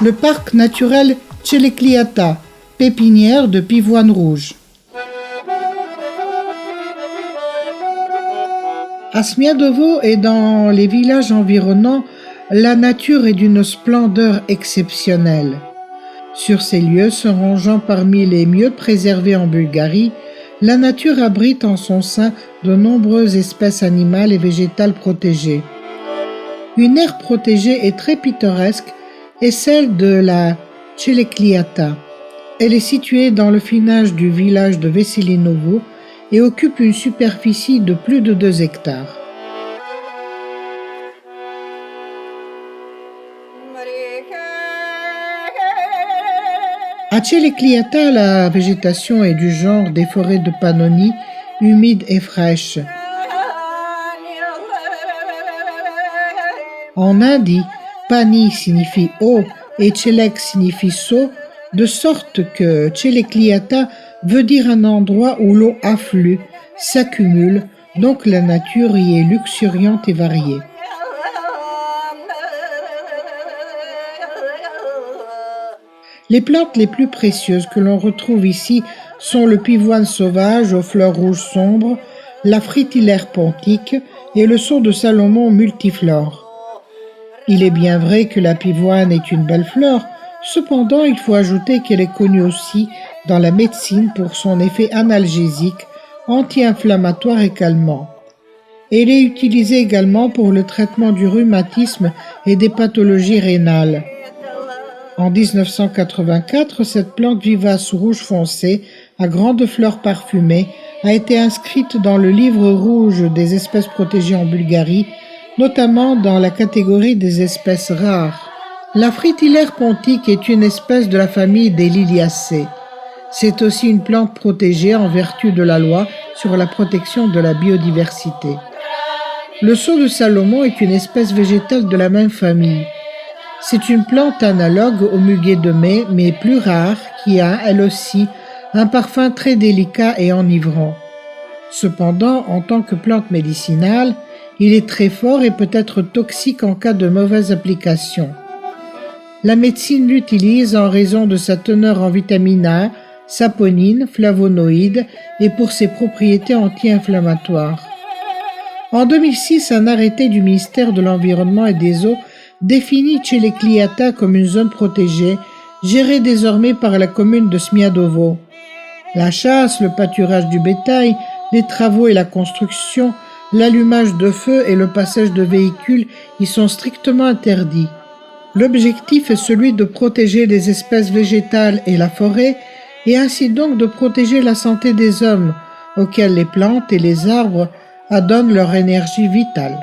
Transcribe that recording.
le parc naturel Celecliata, pépinière de pivoine rouge. À Smiadovo et dans les villages environnants, la nature est d'une splendeur exceptionnelle. Sur ces lieux, se rangeant parmi les mieux préservés en Bulgarie, la nature abrite en son sein de nombreuses espèces animales et végétales protégées. Une aire protégée et très pittoresque est celle de la Celecliata. Elle est située dans le finage du village de Veselinovo et occupe une superficie de plus de 2 hectares. À Celecliata, la végétation est du genre des forêts de Pannonie, humides et fraîches. En hindi, Pani signifie eau et Celek signifie seau, de sorte que Celecliata veut dire un endroit où l'eau afflue, s'accumule, donc la nature y est luxuriante et variée. Les plantes les plus précieuses que l'on retrouve ici sont le pivoine sauvage aux fleurs rouges sombres, la fritillaire pontique et le saule de Salomon multiflore. Il est bien vrai que la pivoine est une belle fleur, cependant il faut ajouter qu'elle est connue aussi dans la médecine pour son effet analgésique, anti-inflammatoire et calmant. Elle est utilisée également pour le traitement du rhumatisme et des pathologies rénales. En 1984, cette plante vivace rouge foncé, à grandes fleurs parfumées, a été inscrite dans le livre rouge des espèces protégées en Bulgarie, notamment dans la catégorie des espèces rares. La fritillaire pontique est une espèce de la famille des Liliacées. C'est aussi une plante protégée en vertu de la loi sur la protection de la biodiversité. Le saule de Salomon est une espèce végétale de la même famille. C'est une plante analogue au muguet de mai, mais plus rare, qui a, elle aussi, un parfum très délicat et enivrant. Cependant, en tant que plante médicinale, il est très fort et peut être toxique en cas de mauvaise application. La médecine l'utilise en raison de sa teneur en vitamine A, saponine, flavonoïdes et pour ses propriétés anti-inflammatoires. En 2006, un arrêté du ministère de l'Environnement et des Eaux définit Celecliata comme une zone protégée, gérée désormais par la commune de Smiadovo. La chasse, le pâturage du bétail, les travaux et la construction, l'allumage de feux et le passage de véhicules y sont strictement interdits. L'objectif est celui de protéger les espèces végétales et la forêt, et ainsi donc de protéger la santé des hommes, auxquels les plantes et les arbres adonnent leur énergie vitale.